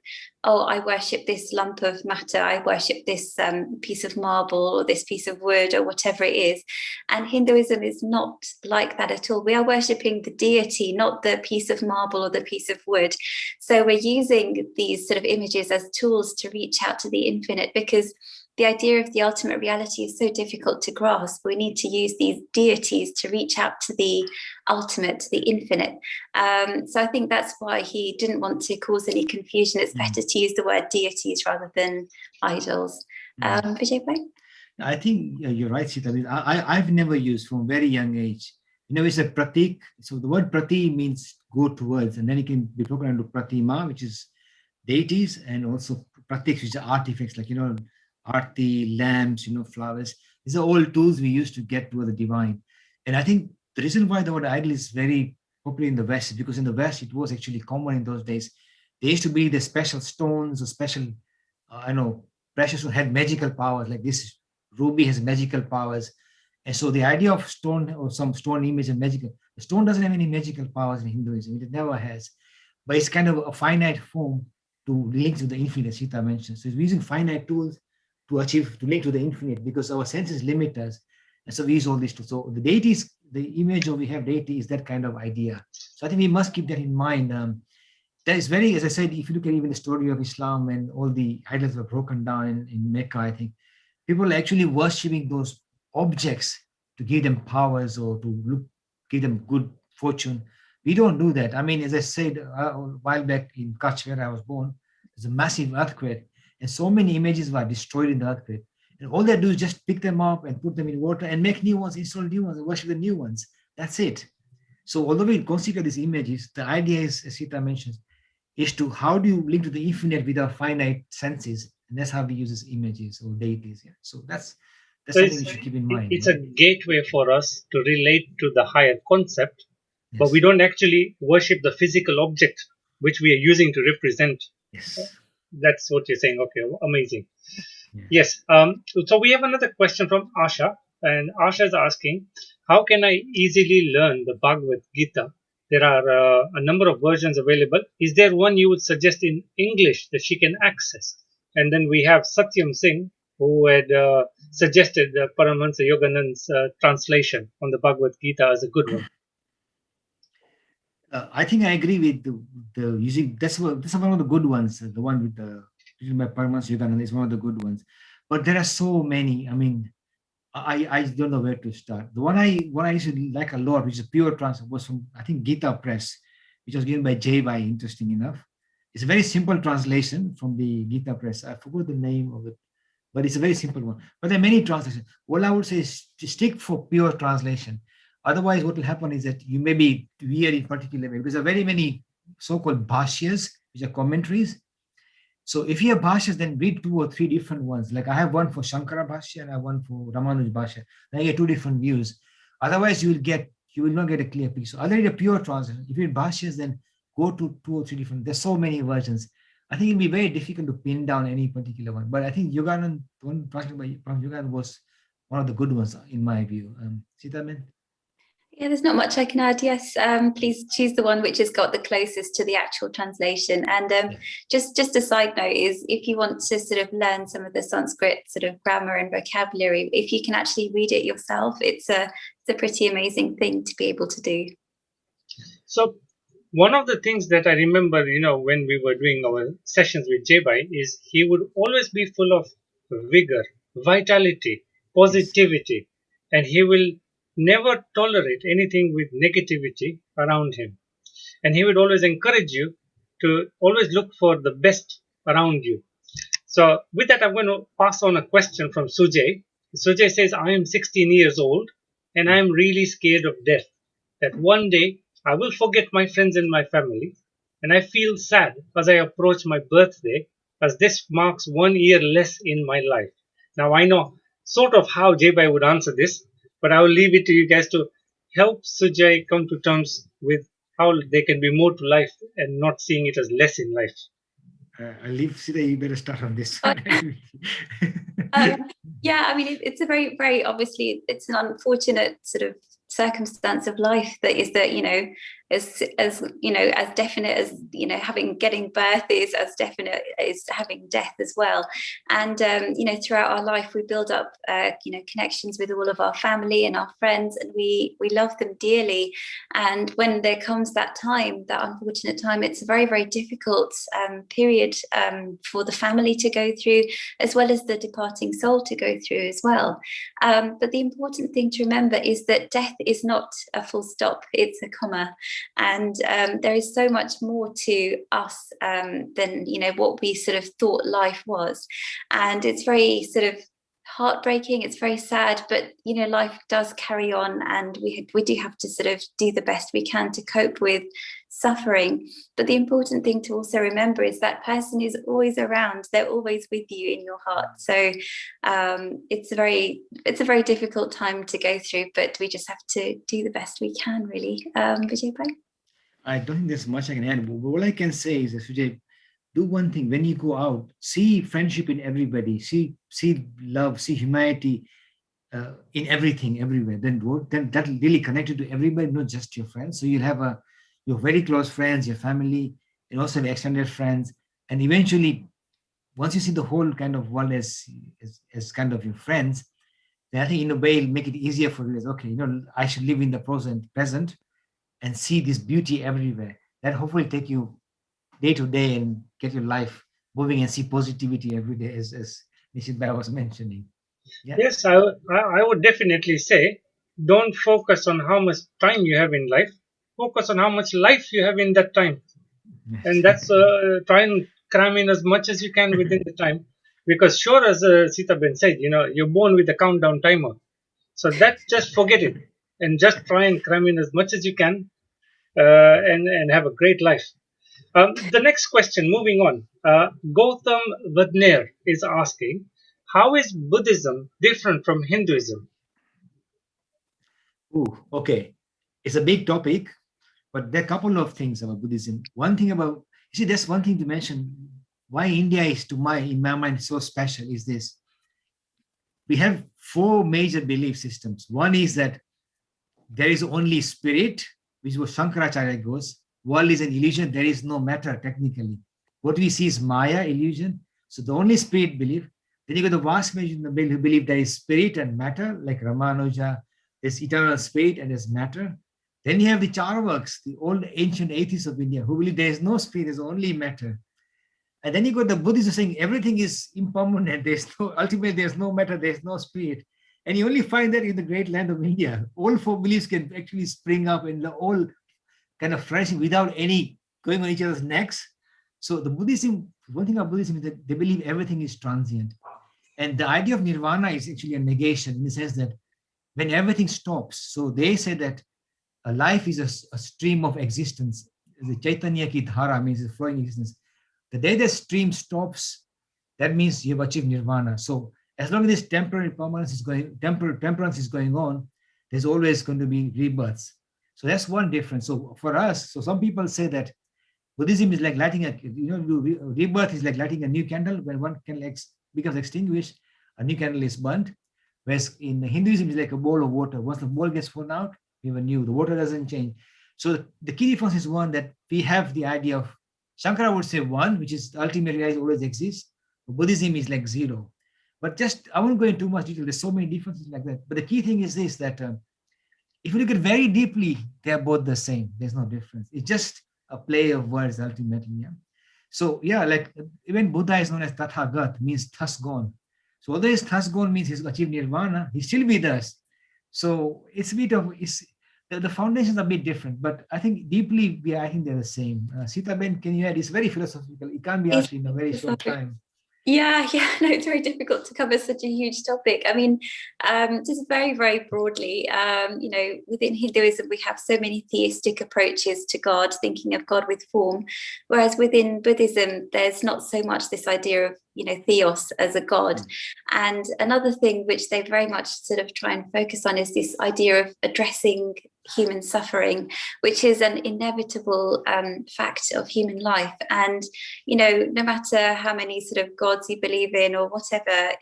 Speaker 2: I worship this lump of matter, I worship this piece of marble or this piece of wood or whatever it is. And Hinduism is not like that at all. We are worshipping the deity, not the piece of marble or the piece of wood. So we're using these sort of images as tools to reach out to the infinite, because the idea of the ultimate reality is so difficult to grasp. We need to use these deities to reach out to the ultimate, to the infinite. So I think that's why he didn't want to cause any confusion. It's better to use the word deities rather than idols. Vijay Bhai?
Speaker 3: I think you're right, Sita. I've never used from a very young age. It's a pratik. So the word prati means go towards, and then it can be broken into pratima, which is deities, and also pratiks, which are artifacts, like, arti, lamps, flowers. These are all tools we use to get to the divine. And I think the reason why the word idol is very popular in the West is because in the West, it was actually common in those days. There used to be the special stones or special, precious stone had magical powers, like this ruby has magical powers. And so the idea of stone or some stone image of magical, the stone doesn't have any magical powers in Hinduism. It never has. But it's kind of a finite form to link to the infinite, Sita mentioned. So it's using finite tools to link to the infinite, because our senses limit us. And so we use all these tools. So the deities, the image of we have deity is that kind of idea. So I think we must keep that in mind. that is very, as I said, if you look at even the story of Islam and all the idols were broken down in Mecca, I think people are actually worshipping those objects to give them powers or to give them good fortune. We don't do that. I mean, as I said a while back in Kutch, where I was born, there's a massive earthquake, and so many images were destroyed in the earthquake. And all they do is just pick them up and put them in water and make new ones, install new ones, and worship the new ones. That's it. So although we consider these images, the idea is, as Sita mentions, is to how do you link to the infinite with our finite senses, and that's how we use these images or deities. Yeah. So that's
Speaker 1: So
Speaker 3: something we should keep in mind.
Speaker 1: it's a gateway for us to relate to the higher concept, but
Speaker 3: Yes.
Speaker 1: we don't actually worship the physical object which we are using to represent.
Speaker 3: Yes.
Speaker 1: That's what you're saying. Okay, amazing.
Speaker 3: Yeah.
Speaker 1: Yes. So we have another question from Asha, and Asha is asking, how can I easily learn the Bhagavad Gita? There are a number of versions available. Is there one you would suggest in English that she can access? And then we have Satyam Singh, who had suggested Paramahansa Yoganand's translation on the Bhagavad Gita as a good one.
Speaker 3: I think I agree with the using that's one of the good ones. The one with the written by Paramahansa Yogananda is one of the good ones. But there are so many. I mean, I don't know where to start. The one I used to like a lot, which is a pure translation, was from I think Gita Press, which was given by J. Bai. Interesting enough, it's a very simple translation from the Gita Press. I forgot the name of it, but it's a very simple one. But there are many translations. What I would say is to stick for pure translation. Otherwise, what will happen is that you may be weird in particular way because there are very many so-called bhashyas, which are commentaries. So if you have bhashyas, then read 2 or 3 different ones. Like I have one for Shankara Bhashya and I have one for Ramanuj Bhashya. Then you get 2 different views. Otherwise, you will not get a clear picture. So other than a pure translation, if you read bhashyas, then go to 2 or 3 different. There's so many versions. I think it'll be very difficult to pin down any particular one. But I think Yoganand, the one translated by Yoganand was one of the good ones in my view. Sita, man?
Speaker 2: Yeah, there's not much I can add. Yes, please choose the one which has got the closest to the actual translation. And just a side note is if you want to sort of learn some of the Sanskrit sort of grammar and vocabulary, if you can actually read it yourself, it's a pretty amazing thing to be able to do.
Speaker 1: So one of the things that I remember, when we were doing our sessions with J-Bai is he would always be full of vigor, vitality, positivity, and he will never tolerate anything with negativity around him. And he would always encourage you to always look for the best around you. So with that, I'm going to pass on a question from Sujay. Sujay says, I am 16 years old and I am really scared of death. That one day I will forget my friends and my family. And I feel sad as I approach my birthday, as this marks 1 year less in my life. Now I know sort of how J-Bai would answer this, but I will leave it to you guys to help Sujay come to terms with how they can be more to life and not seeing it as less in life.
Speaker 3: I'll leave Sita, you better start on this.
Speaker 2: Yeah, I mean, it's a very, very, obviously, it's an unfortunate sort of circumstance of life that is that, as as definite as, getting birth is, as definite as having death as well. And, throughout our life, we build up, connections with all of our family and our friends, and we love them dearly. And when there comes that time, that unfortunate time, it's a very, very difficult period for the family to go through, as well as the departing soul to go through as well. But the important thing to remember is that death is not a full stop, it's a comma. And there is so much more to us than what we sort of thought life was. And it's very sort of heartbreaking, it's very sad, but life does carry on, and we do have to sort of do the best we can to cope with suffering. But the important thing to also remember is that person is always around, they're always with you in your heart. So it's a very difficult time to go through, but we just have to do the best we can, really. Vijay?
Speaker 3: I don't think there's much I can add, but all I can say is that, Sujay, do one thing. When you go out, see friendship in everybody, see love, see humanity in everything, everywhere. Then that really connect you to everybody, not just your friends. So you'll have your very close friends, your family, and also the extended friends. And eventually, once you see the whole kind of world as kind of your friends, then I think in a way it'll make it easier for you. As, okay, I should live in the present and see this beauty everywhere. That hopefully take you day to day and get your life moving and see positivity every day, as Nishit Bhai was mentioning. Yeah.
Speaker 1: Yes, I would definitely say don't focus on how much time you have in life. Focus on how much life you have in that time. And that's try and cram in as much as you can within the time. Because sure, as Sita Ben said, you're born with a countdown timer. So that just forget it and just try and cram in as much as you can and have a great life. The next question, moving on. Gautam Vadner is asking, how is Buddhism different from Hinduism?
Speaker 3: Ooh, okay. It's a big topic, but there are a couple of things about Buddhism. One thing about, you see, there's one thing to mention. Why India is, in my mind, so special is this. We have 4 major belief systems. One is that there is only spirit, which was Shankaracharya goes. World is an illusion. There is no matter technically. What we see is Maya, illusion. So the only spirit belief. Then you got the vast majority who believe there is spirit and matter, like Ramanuja. There's eternal spirit and there's matter. Then you have the Charvaks, the old ancient atheists of India, who believe there is no spirit, there's only matter. And then you got the Buddhists saying everything is impermanent. Ultimately, there's no matter, there's no spirit. And you only find that in the great land of India. All 4 beliefs can actually spring up in the all kind of flourishing without any going on each other's necks. So the Buddhism, one thing about Buddhism is that they believe everything is transient. And the idea of nirvana is actually a negation in the sense that when everything stops, so they say that a life is a stream of existence. The Chaitanya ki dhara means the flowing existence. The day the stream stops, that means you've achieved nirvana. So as long as this temporary permanence is temperance is going on, there's always going to be rebirths. So that's one difference. So for us, so some people say that Buddhism is like lighting rebirth is like lighting a new candle. When one candle becomes extinguished, a new candle is burnt. Whereas in Hinduism, it's like a bowl of water. Once the bowl gets thrown out, we have a new. The water doesn't change. So the key difference is one that we have the idea of, Shankara would say 1, which is the ultimate reality always exists. Buddhism is like 0. But just, I won't go into too much detail. There's so many differences like that. But the key thing is this, that if you look at very deeply, they're both the same. There's no difference. It's just a play of words ultimately. Yeah. So yeah, like even Buddha is known as Tathagat, means thus gone. So although his thus gone means he's achieved nirvana, he still with us. So it's a bit of, the foundations are a bit different, but I think deeply, I think they're the same. Sita Ben, can you add? It's very philosophical. It can't be asked in a very short time.
Speaker 2: Yeah, no, it's very difficult to cover such a huge topic. I mean, just very, very broadly, within Hinduism, we have so many theistic approaches to God, thinking of God with form, whereas within Buddhism, there's not so much this idea of, theos as a god. And another thing which they very much sort of try and focus on is this idea of addressing human suffering, which is an inevitable fact of human life. And, no matter how many sort of gods you believe in or whatever,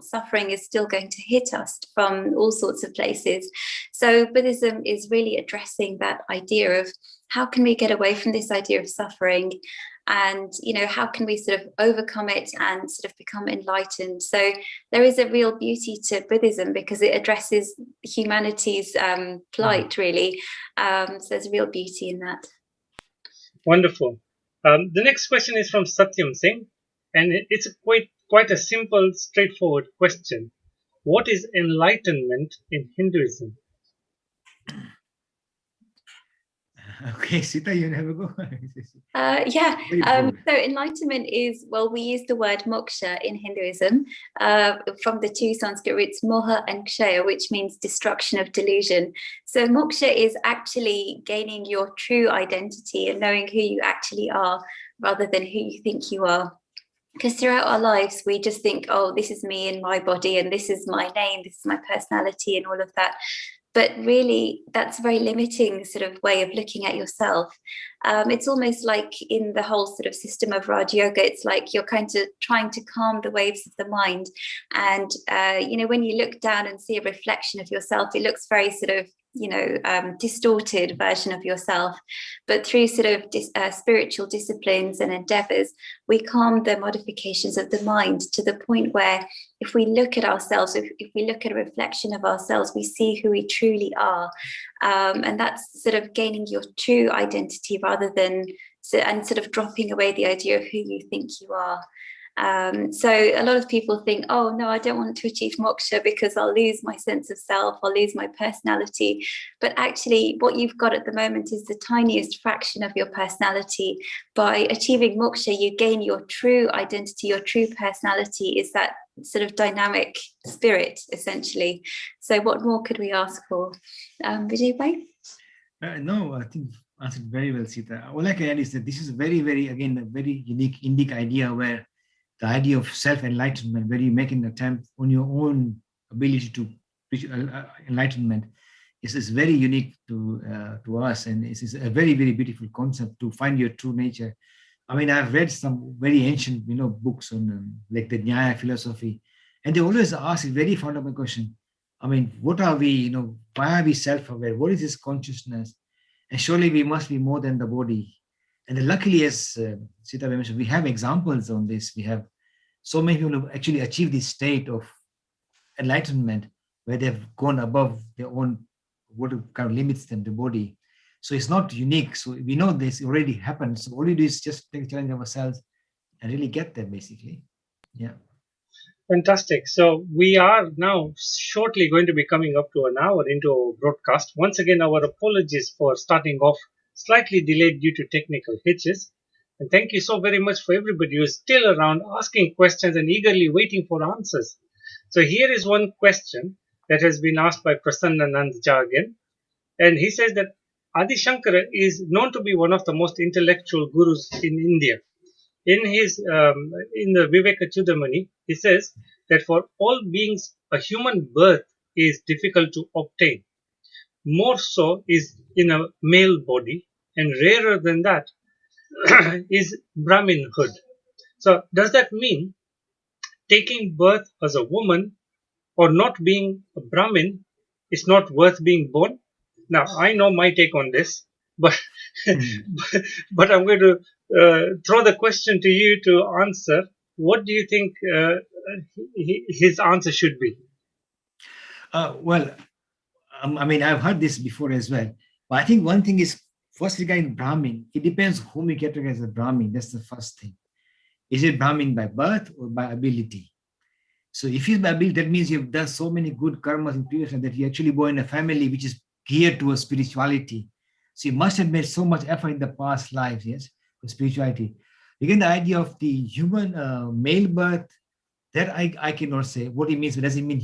Speaker 2: suffering is still going to hit us from all sorts of places. So Buddhism is really addressing that idea of how can we get away from this idea of suffering, and how can we sort of overcome it and sort of become enlightened. So there is a real beauty to Buddhism because it addresses humanity's plight, really. So there's real beauty in that.
Speaker 1: Wonderful. The next question is from Satyam Singh, and it's quite a simple, straightforward question. What is enlightenment in Hinduism?
Speaker 3: Okay, Sita, you never go.
Speaker 2: So enlightenment is, we use the word moksha in Hinduism from the 2 Sanskrit roots, moha and kshaya, which means destruction of delusion. So moksha is actually gaining your true identity and knowing who you actually are rather than who you think you are. Because throughout our lives, we just think, oh, this is me and my body, and this is my name, this is my personality, and all of that. But really, that's a very limiting sort of way of looking at yourself. It's almost like in the whole sort of system of Raj Yoga, it's like you're kind of trying to calm the waves of the mind. And, when you look down and see a reflection of yourself, it looks very sort of, distorted version of yourself. But through sort of spiritual disciplines and endeavors, we calm the modifications of the mind to the point where if we look at ourselves, if we look at a reflection of ourselves, we see who we truly are. And that's sort of gaining your true identity rather than and sort of dropping away the idea of who you think you are. So a lot of people think, oh no, I don't want to achieve moksha because I'll lose my sense of self, I'll lose my personality. But actually what you've got at the moment is the tiniest fraction of your personality. By achieving moksha, you gain your true identity, your true personality is that sort of dynamic spirit, essentially. So what more could we ask for? Vijay bhai?
Speaker 3: No, I think answered very well, Sita. All I can add is that this is very, very, again, a very unique Indic idea, where the idea of self-enlightenment, where you make an attempt on your own ability to reach enlightenment, is very unique to us, and it's a very, very beautiful concept to find your true nature. I mean, I've read some very ancient, books on like the Nyaya philosophy, and they always ask a very fundamental question. I mean, what are we? Why are we self-aware? What is this consciousness? And surely we must be more than the body. And luckily, as Sita mentioned, we have examples on this. We have so many people who actually achieved this state of enlightenment, where they've gone above their own, what kind of limits them, the body. So it's not unique. So we know this already happened. So all we do is just take a challenge of ourselves and really get there, basically. Yeah.
Speaker 1: Fantastic. So we are now shortly going to be coming up to an hour into our broadcast. Once again, our apologies for starting off slightly delayed due to technical hitches. And thank you so very much for everybody who is still around asking questions and eagerly waiting for answers. So here is one question that has been asked by Prasanna Nandja again. And he says that Adi Shankara is known to be one of the most intellectual gurus in India. In his in the Viveka Chudamani, he says that for all beings, a human birth is difficult to obtain. More so is in a male body, and rarer than that is Brahminhood. So does that mean taking birth as a woman or not being a Brahmin is not worth being born? Now, I know my take on this, but but I'm going to throw the question to you to answer. What do you think his answer should be?
Speaker 3: Well, I mean, I've heard this before as well. But I think one thing is, first regarding Brahmin, it depends whom you categorize as a Brahmin. That's the first thing. Is it Brahmin by birth or by ability? So if it's by ability, that means you've done so many good karmas in previous life that you actually born in a family which is geared towards spirituality. So you must have made so much effort in the past lives, yes, for spirituality. Again, the idea of the human male birth, that I cannot say what it means. But does it mean,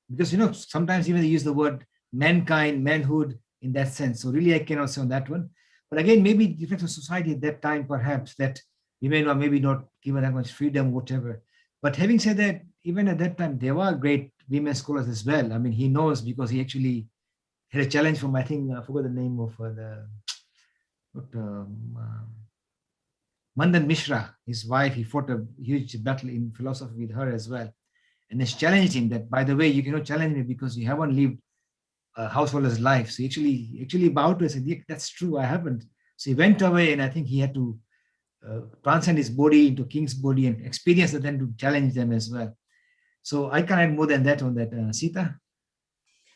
Speaker 3: because, sometimes even they use the word mankind, manhood in that sense. So really, I cannot say on that one. But again, maybe different of society at that time, perhaps, that women were maybe not given that much freedom, whatever. But having said that, even at that time, there were great women scholars as well. I mean, he knows because he actually had a challenge from, I think, I forgot the name of Mandan Mishra, his wife. He fought a huge battle in philosophy with her as well. And he challenged him that, by the way, you cannot challenge me because you haven't lived a householder's life. So he actually bowed to us and said, yeah, that's true, I haven't. So he went away, and I think he had to transcend his body into king's body and experience it, then to challenge them as well. So I can't add more than that on that, Sita.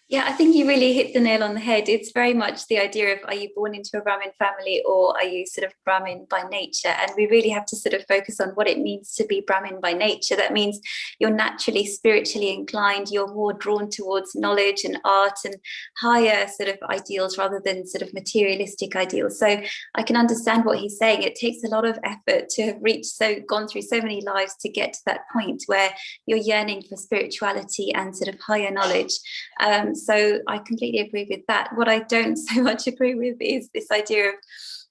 Speaker 2: Yeah, I think you really hit the nail on the head. It's very much the idea of, are you born into a Brahmin family or are you sort of Brahmin by nature? And we really have to sort of focus on what it means to be Brahmin by nature. That means you're naturally spiritually inclined, you're more drawn towards knowledge and art and higher sort of ideals rather than sort of materialistic ideals. So I can understand what he's saying. It takes a lot of effort to have gone through so many lives to get to that point where you're yearning for spirituality and sort of higher knowledge. So I completely agree with that. What I don't so much agree with is this idea of,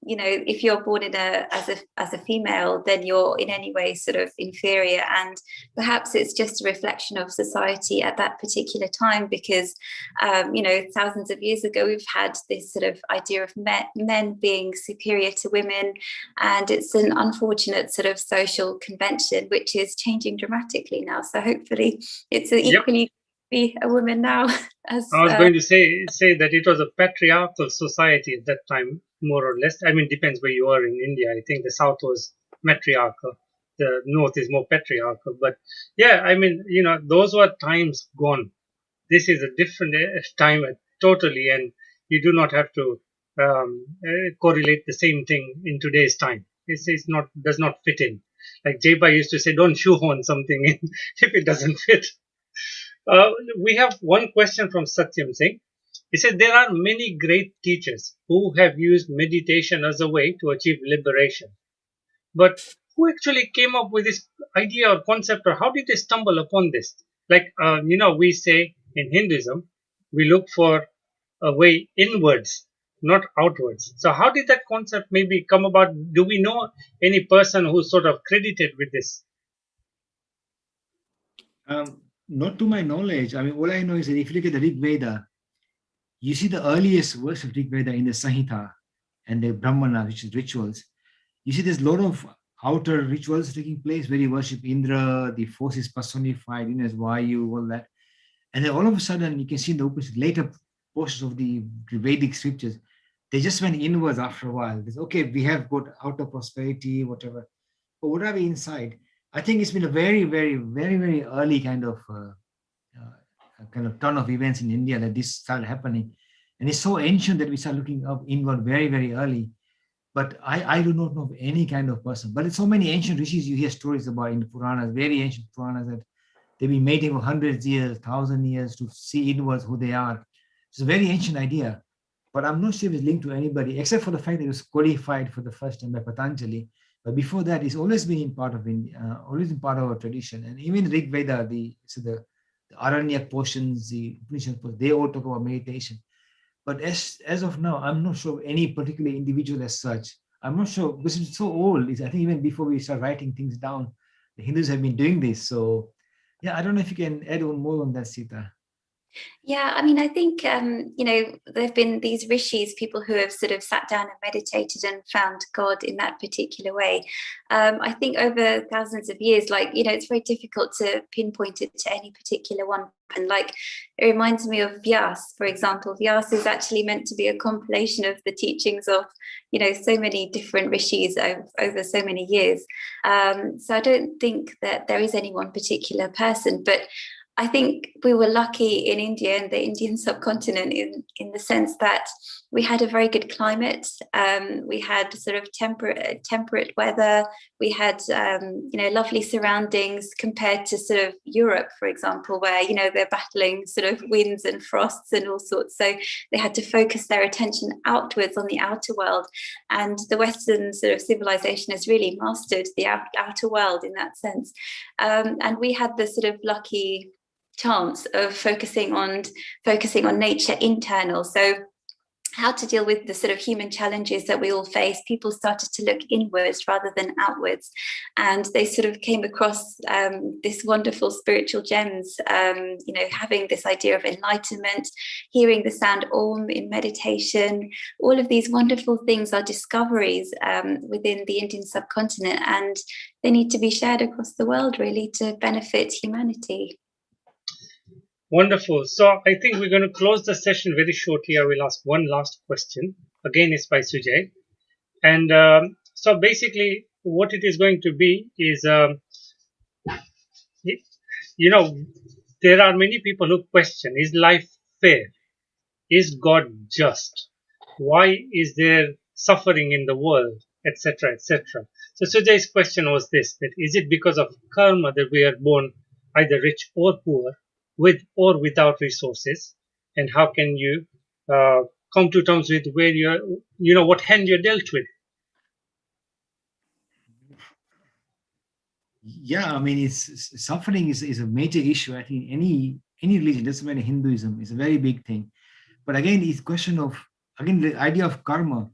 Speaker 2: if you're born as a female, then you're in any way sort of inferior. And perhaps it's just a reflection of society at that particular time, because, thousands of years ago, we've had this sort of idea of men being superior to women. And it's an unfortunate sort of social convention, which is changing dramatically now. So hopefully it's equally be a woman now. I was
Speaker 1: going to say that it was a patriarchal society at that time, more or less. I mean, it depends where you are in India. I think the south was matriarchal, the north is more patriarchal. But yeah, I mean, those were times gone. This is a different time totally, and you do not have to correlate the same thing in today's time. It's not, does not fit in. Like Jayba used to say, don't shoehorn something in if it doesn't fit. We have one question from Satyam Singh. He said, there are many great teachers who have used meditation as a way to achieve liberation. But who actually came up with this idea or concept, or how did they stumble upon this? Like, we say in Hinduism, we look for a way inwards, not outwards. So how did that concept maybe come about? Do we know any person who's sort of credited with this?
Speaker 3: Not to my knowledge. I mean, all I know is that if you look at the Rig Veda, you see the earliest verse of Rig Veda in the Samhita and the Brahmana, which is rituals. You see there's a lot of outer rituals taking place where you worship Indra, the force is personified, as Vayu, all that. And then all of a sudden, you can see in the later portions of the Vedic scriptures, they just went inwards after a while. It's, okay, we have got outer prosperity, whatever. But what are we inside? I think it's been a very, very, very, very early kind of turn of events in India that this started happening. And it's so ancient that we start looking up inward very, very early. But I do not know of any kind of person. But it's so many ancient rishis you hear stories about in the Puranas, very ancient Puranas, that they've been mating for hundreds of years, 1,000 years to see inwards who they are. It's a very ancient idea. But I'm not sure if it's linked to anybody, except for the fact that it was codified for the first time by Patanjali. But before that, it's always been part of India, always been part of our tradition. And even Rig Veda, the Aranyak portions, the Upanishad portions, they all talk about meditation. But as of now, I'm not sure of any particular individual as such. I'm not sure, because it's so old. I think even before we start writing things down, the Hindus have been doing this. So yeah, I don't know if you can add on more on that, Sita.
Speaker 2: Yeah, I mean, I think, there have been these rishis, people who have sort of sat down and meditated and found God in that particular way. I think over thousands of years, it's very difficult to pinpoint it to any particular one. And it reminds me of Vyas, for example. Vyas is actually meant to be a compilation of the teachings of, so many different rishis over so many years. So I don't think that there is any one particular person, but I think we were lucky in India and the Indian subcontinent in the sense that we had a very good climate. We had sort of temperate weather. We had, lovely surroundings compared to sort of Europe, for example, where, they're battling sort of winds and frosts and all sorts. So they had to focus their attention outwards on the outer world. And the Western sort of civilization has really mastered the outer world in that sense. And we had the sort of lucky chance of focusing on nature internal. So how to deal with the sort of human challenges that we all face, people started to look inwards rather than outwards. And they sort of came across this wonderful spiritual gems, having this idea of enlightenment, hearing the sound Om in meditation. All of these wonderful things are discoveries within the Indian subcontinent, and they need to be shared across the world really to benefit humanity.
Speaker 1: Wonderful. So I think we're going to close the session very shortly. I will ask one last question. Again, it's by Sujay. And so basically what it is going to be is, there are many people who question, is life fair? Is God just? Why is there suffering in the world? Etc., etc. So Sujay's question was this, that is it because of karma that we are born either rich or poor, with or without resources, and how can you come to terms with where you're, what hand you're dealt with?
Speaker 3: Yeah, I mean, suffering is a major issue. I think any religion, doesn't matter Hinduism, is a very big thing. But again, it's question of, the idea of karma.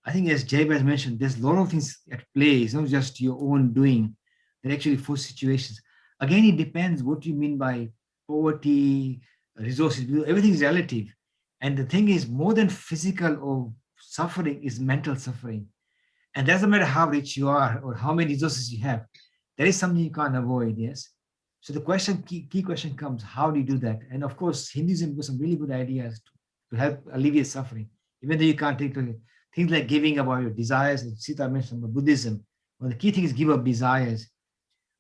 Speaker 3: I think as Jayba has mentioned, there's a lot of things at play. It's not just your own doing that actually force situations. Again, it depends what you mean by poverty, resources, everything is relative. And the thing is, more than physical or suffering is mental suffering. And doesn't matter how rich you are or how many resources you have, there is something you can't avoid, yes? So the key question comes, how do you do that? And of course, Hinduism has some really good ideas to help alleviate suffering, even though you can't take things like giving up your desires. And Sita mentioned about Buddhism. Well, the key thing is give up desires.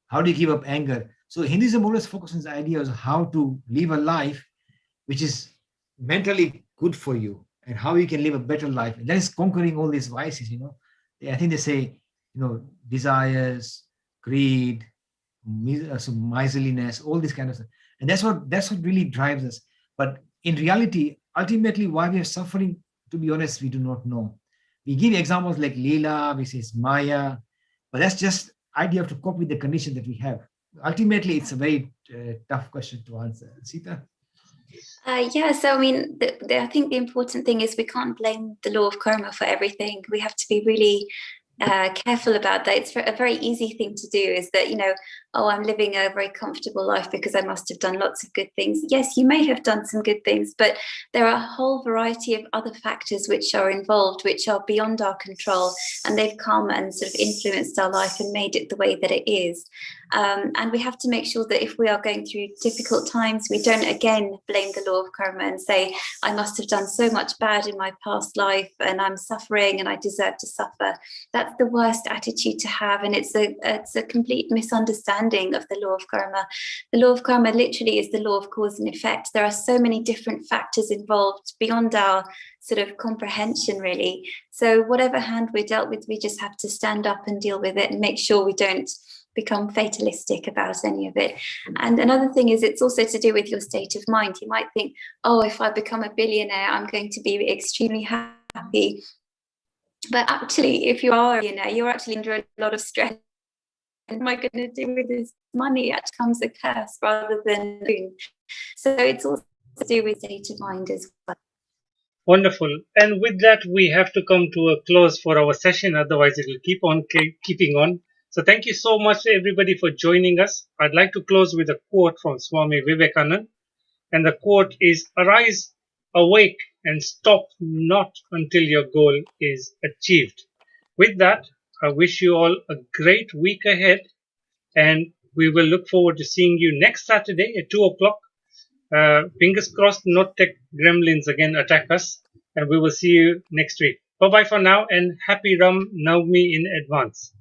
Speaker 3: How do you give up anger? So Hinduism always focuses on the idea of how to live a life which is mentally good for you and how you can live a better life. And that is conquering all these vices, I think they say, desires, greed, so miserliness, all this kind of stuff. And that's what really drives us. But in reality, ultimately, why we are suffering, to be honest, we do not know. We give examples like Leela, we say it's Maya, but that's just idea to cope with the condition that we have. Ultimately, it's a very tough question to answer. Sita?
Speaker 2: Yeah, so I mean, I think the important thing is we can't blame the law of karma for everything. We have to be really careful about that. It's a very easy thing to do, is that, oh, I'm living a very comfortable life because I must have done lots of good things. Yes, you may have done some good things, but there are a whole variety of other factors which are involved, which are beyond our control, and they've come and sort of influenced our life and made it the way that it is. And we have to make sure that if we are going through difficult times, we don't again blame the law of karma and say, I must have done so much bad in my past life and I'm suffering and I deserve to suffer. That's the worst attitude to have, and it's a complete misunderstanding of the law of karma. The law of karma literally is the law of cause and effect. There are so many different factors involved beyond our sort of comprehension, really. So whatever hand we're dealt with, we just have to stand up and deal with it and make sure we don't become fatalistic about any of it. And another thing is, it's also to do with your state of mind. You might think, oh, if I become a billionaire, I'm going to be extremely happy. But actually, if you are, you're actually under a lot of stress. What am I going to do with this money? It becomes a curse rather than a boon. So it's also to do with state of mind as well.
Speaker 1: Wonderful. And with that, we have to come to a close for our session. Otherwise, it will keep on keeping on. So thank you so much, everybody, for joining us. I'd like to close with a quote from Swami Vivekananda. And the quote is, "Arise, awake, and stop not until your goal is achieved." With that, I wish you all a great week ahead. And we will look forward to seeing you next Saturday at 2 o'clock. Fingers crossed, not tech gremlins again attack us. And we will see you next week. Bye-bye for now, and happy Ram Navami in advance.